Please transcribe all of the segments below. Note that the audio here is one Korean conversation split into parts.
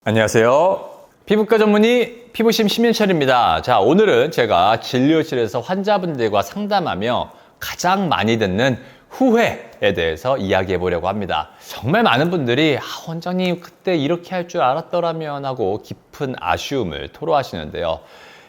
안녕하세요. 피부과 전문의 피부심 심윤철입니다. 자, 오늘은 제가 진료실에서 환자분들과 상담하며 가장 많이 듣는 후회에 대해서 이야기해 보려고 합니다. 정말 많은 분들이 원장님 그때 이렇게 할 줄 알았더라면 하고 깊은 아쉬움을 토로하시는데요.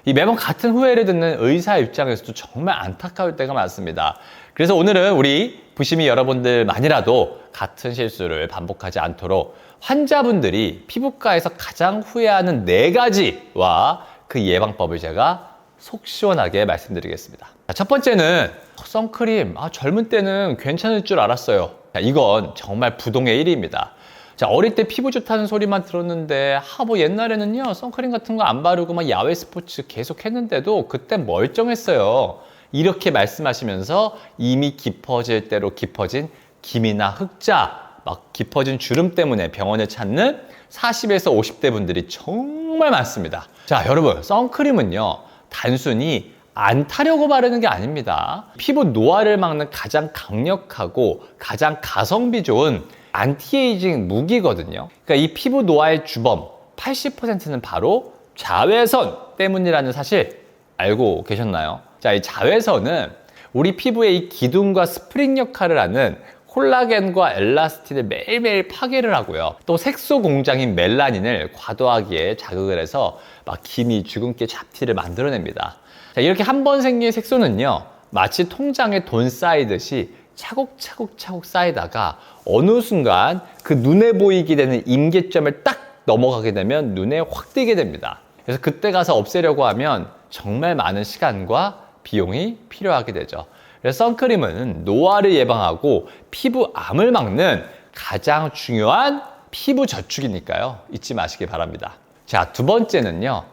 이 매번 같은 후회를 듣는 의사 입장에서도 정말 안타까울 때가 많습니다. 그래서 오늘은 우리 부심이 여러분들만이라도 같은 실수를 반복하지 않도록 환자분들이 피부과에서 가장 후회하는 4가지와 그 예방법을 제가 속 시원하게 말씀드리겠습니다. 첫 번째는 선크림, 젊은 때는 괜찮을 줄 알았어요. 이건 정말 부동의 1위입니다. 자, 어릴 때 피부 좋다는 소리만 들었는데 옛날에는요 선크림 같은 거 안 바르고 막 야외 스포츠 계속 했는데도 그땐 멀쩡했어요. 이렇게 말씀하시면서 이미 깊어질 대로 깊어진 기미나 흑자, 막 깊어진 주름 때문에 병원을 찾는 40에서 50대 분들이 정말 많습니다. 자, 여러분, 선크림은요 단순히 안 타려고 바르는 게 아닙니다. 피부 노화를 막는 가장 강력하고 가장 가성비 좋은 안티에이징 무기거든요. 그러니까 이 피부 노화의 주범 80%는 바로 자외선 때문이라는 사실 알고 계셨나요? 자, 이 자외선은 우리 피부의 이 기둥과 스프링 역할을 하는 콜라겐과 엘라스틴을 매일매일 파괴를 하고요. 또 색소 공장인 멜라닌을 과도하게 자극을 해서 막 기미, 주근깨, 잡티를 만들어냅니다. 자, 이렇게 한 번 생긴 색소는요, 마치 통장에 돈 쌓이듯이 차곡차곡 쌓이다가 어느 순간 그 눈에 보이게 되는 임계점을 딱 넘어가게 되면 눈에 확 띄게 됩니다. 그래서 그때 가서 없애려고 하면 정말 많은 시간과 비용이 필요하게 되죠. 그래서 선크림은 노화를 예방하고 피부암을 막는 가장 중요한 피부 저축이니까요. 잊지 마시기 바랍니다. 자, 두 번째는요.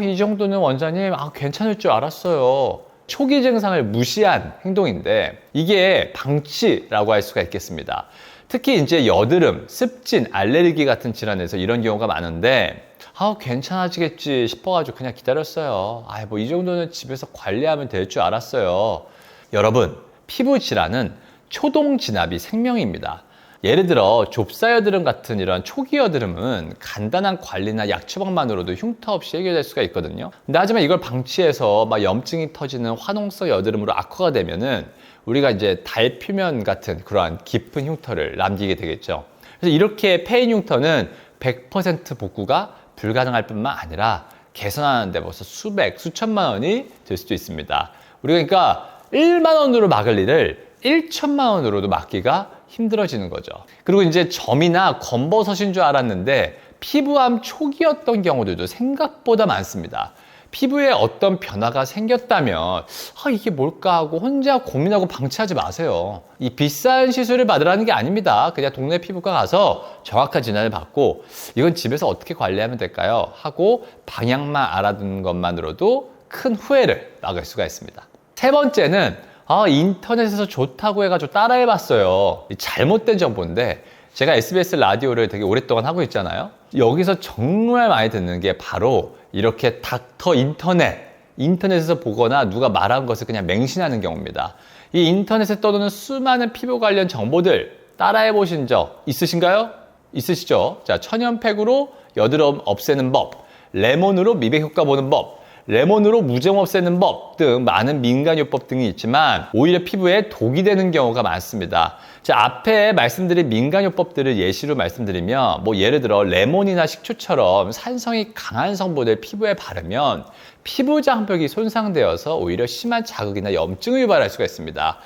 이 정도는 원장님 괜찮을 줄 알았어요. 초기 증상을 무시한 행동인데 이게 방치라고 할 수가 있겠습니다. 특히 이제 여드름, 습진, 알레르기 같은 질환에서 이런 경우가 많은데 괜찮아지겠지 싶어가지고 그냥 기다렸어요. 이 정도는 집에서 관리하면 될 줄 알았어요. 여러분, 피부 질환은 초동 진압이 생명입니다. 예를 들어 좁사여드름 같은 이런 초기 여드름은 간단한 관리나 약 처방만으로도 흉터 없이 해결될 수가 있거든요. 근데 하지만 이걸 방치해서 염증이 터지는 화농성 여드름으로 악화가 되면은 우리가 이제 달 표면 같은 그러한 깊은 흉터를 남기게 되겠죠. 그래서 이렇게 패인 흉터는 100% 복구가 불가능할 뿐만 아니라 개선하는데 벌써 수백, 수천만 원이 들 수도 있습니다. 우리가 그러니까 1만 원으로 막을 일을 1천만 원으로도 막기가 힘들어지는 거죠. 그리고 이제 점이나 검버섯인 줄 알았는데 피부암 초기였던 경우들도 생각보다 많습니다. 피부에 어떤 변화가 생겼다면 이게 뭘까 하고 혼자 고민하고 방치하지 마세요. 이 비싼 시술을 받으라는 게 아닙니다. 그냥 동네 피부과 가서 정확한 진단을 받고 이건 집에서 어떻게 관리하면 될까요? 하고 방향만 알아두는 것만으로도 큰 후회를 막을 수가 있습니다. 세 번째는 인터넷에서 좋다고 해가지고 따라해봤어요. 잘못된 정보인데 제가 SBS 라디오를 되게 오랫동안 하고 있잖아요. 여기서 정말 많이 듣는 게 바로 이렇게 닥터 인터넷에서 보거나 누가 말한 것을 그냥 맹신하는 경우입니다. 이 인터넷에 떠도는 수많은 피부 관련 정보들 따라해 보신 적 있으신가요? 있으시죠? 자, 천연팩으로 여드름 없애는 법, 레몬으로 미백 효과 보는 법, 레몬으로 무좀 없애는 법 등 많은 민간요법 등이 있지만 오히려 피부에 독이 되는 경우가 많습니다. 자, 앞에 말씀드린 민간요법들을 예시로 말씀드리면 예를 들어 레몬이나 식초처럼 산성이 강한 성분을 피부에 바르면 피부 장벽이 손상되어서 오히려 심한 자극이나 염증을 유발할 수가 있습니다.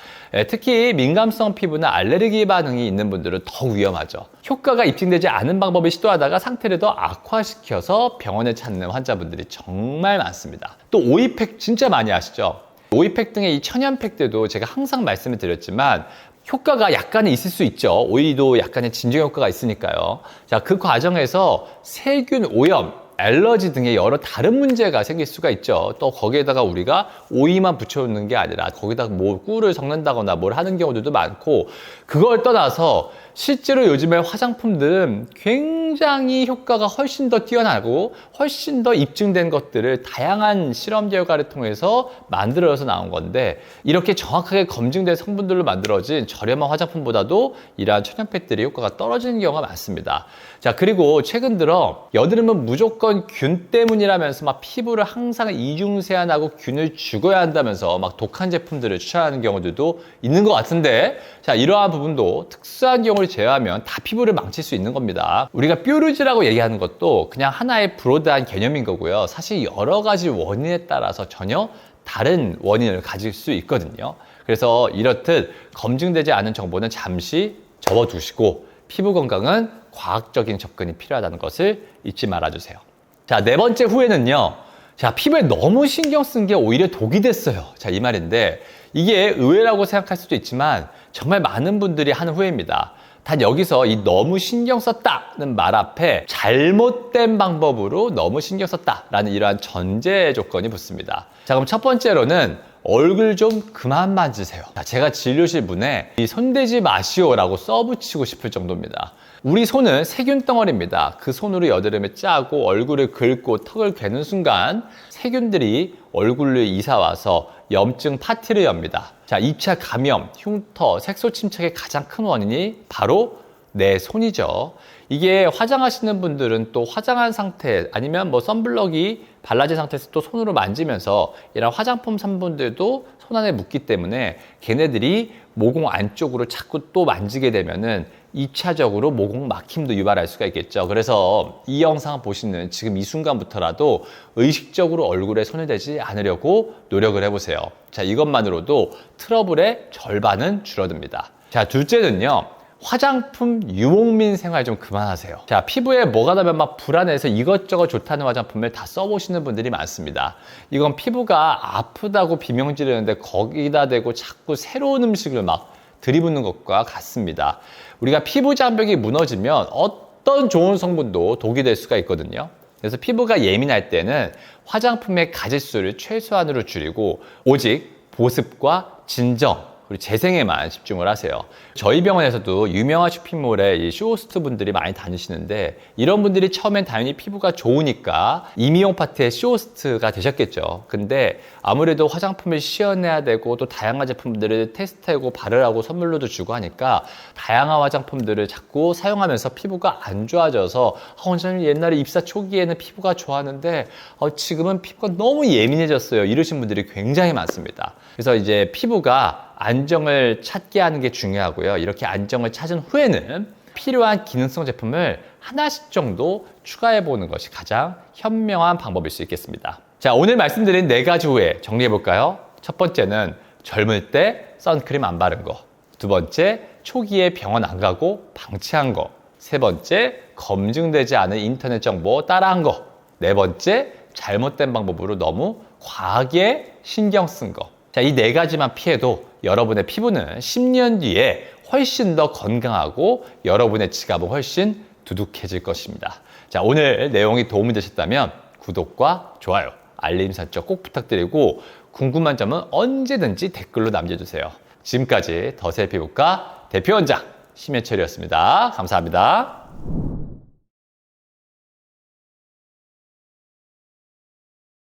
특히 민감성 피부나 알레르기 반응이 있는 분들은 더 위험하죠. 효과가 입증되지 않은 방법을 시도하다가 상태를 더 악화시켜서 병원을 찾는 환자분들이 정말 많습니다. 또 오이팩 진짜 많이 아시죠? 오이팩 등의 이 천연팩들도 제가 항상 말씀을 드렸지만 효과가 약간은 있을 수 있죠. 오이도 약간의 진정 효과가 있으니까요. 자, 그 과정에서 세균 오염, 알러지 등의 여러 다른 문제가 생길 수가 있죠. 또 거기에다가 우리가 오이만 붙여놓는 게 아니라 거기다가 꿀을 섞는다거나 뭘 하는 경우들도 많고 그걸 떠나서 실제로 요즘에 화장품들은 굉장히 효과가 훨씬 더 뛰어나고 훨씬 더 입증된 것들을 다양한 실험 결과를 통해서 만들어서 나온 건데 이렇게 정확하게 검증된 성분들로 만들어진 저렴한 화장품보다도 이러한 천연팩들이 효과가 떨어지는 경우가 많습니다. 자, 그리고 최근 들어 여드름은 무조건 균 때문이라면서 막 피부를 항상 이중세안하고 균을 죽여야 한다면서 막 독한 제품들을 추천하는 경우들도 있는 것 같은데, 자, 이러한 부분도 특수한 경우를 제외하면 다 피부를 망칠 수 있는 겁니다. 우리가 뾰루지라고 얘기하는 것도 그냥 하나의 브로드한 개념인 거고요. 사실 여러 가지 원인에 따라서 전혀 다른 원인을 가질 수 있거든요. 그래서 이렇듯 검증되지 않은 정보는 잠시 접어두시고 피부 건강은 과학적인 접근이 필요하다는 것을 잊지 말아주세요. 자, 네 번째 후회는요. 자, 피부에 너무 신경 쓴 게 오히려 독이 됐어요. 자, 이 말인데 이게 의외라고 생각할 수도 있지만 정말 많은 분들이 하는 후회입니다. 단 여기서 이 너무 신경 썼다는 말 앞에 잘못된 방법으로 너무 신경 썼다라는 이러한 전제 조건이 붙습니다. 자, 그럼 첫 번째로는 얼굴 좀 그만 만지세요. 자, 제가 진료실 문에 이 손대지 마시오라고 써붙이고 싶을 정도입니다. 우리 손은 세균 덩어리입니다. 그 손으로 여드름을 짜고 얼굴을 긁고 턱을 괴는 순간 세균들이 얼굴로 이사와서 염증 파티를 엽니다. 자, 2차 감염, 흉터, 색소 침착의 가장 큰 원인이 바로 내 손이죠. 이게 화장하시는 분들은 또 화장한 상태 아니면 뭐 선블럭이 발라진 상태에서 또 손으로 만지면서 이런 화장품 성분들도 손 안에 묻기 때문에 걔네들이 모공 안쪽으로 자꾸 또 만지게 되면은 2차적으로 모공 막힘도 유발할 수가 있겠죠. 그래서 이 영상 보시는 지금 이 순간부터라도 의식적으로 얼굴에 손을 대지 않으려고 노력을 해보세요. 자, 이것만으로도 트러블의 절반은 줄어듭니다. 자, 둘째는요. 화장품 유목민 생활 좀 그만하세요. 자, 피부에 뭐가 나면 막 불안해서 이것저것 좋다는 화장품을 다 써보시는 분들이 많습니다. 이건 피부가 아프다고 비명 지르는데 거기다 대고 자꾸 새로운 음식을 막 들이붓는 것과 같습니다. 우리가 피부 장벽이 무너지면 어떤 좋은 성분도 독이 될 수가 있거든요. 그래서 피부가 예민할 때는 화장품의 가짓수를 최소한으로 줄이고 오직 보습과 진정 그리고 재생에만 집중을 하세요. 저희 병원에서도 유명한 쇼핑몰에 이 쇼호스트 분들이 많이 다니시는데 이런 분들이 처음엔 당연히 피부가 좋으니까 이미용 파트의 쇼호스트가 되셨겠죠. 근데 아무래도 화장품을 시연해야 되고 또 다양한 제품들을 테스트하고 바르라고 선물로도 주고 하니까 다양한 화장품들을 자꾸 사용하면서 피부가 안 좋아져서 원장님 옛날에 입사 초기에는 피부가 좋았는데 지금은 피부가 너무 예민해졌어요. 이러신 분들이 굉장히 많습니다. 그래서 이제 피부가 안정을 찾게 하는 게 중요하고요. 이렇게 안정을 찾은 후에는 필요한 기능성 제품을 하나씩 정도 추가해 보는 것이 가장 현명한 방법일 수 있겠습니다. 자, 오늘 말씀드린 4가지 후회 정리해 볼까요? 첫 번째는 젊을 때 선크림 안 바른 거. 두 번째, 초기에 병원 안 가고 방치한 거. 세 번째, 검증되지 않은 인터넷 정보 따라한 거. 네 번째, 잘못된 방법으로 너무 과하게 신경 쓴 거. 자, 이 4가지만 피해도 여러분의 피부는 10년 뒤에 훨씬 더 건강하고 여러분의 지갑은 훨씬 두둑해질 것입니다. 자, 오늘 내용이 도움이 되셨다면 구독과 좋아요, 알림 설정 꼭 부탁드리고 궁금한 점은 언제든지 댓글로 남겨주세요. 지금까지 더셀 피부과 대표원장 심해철이었습니다. 감사합니다.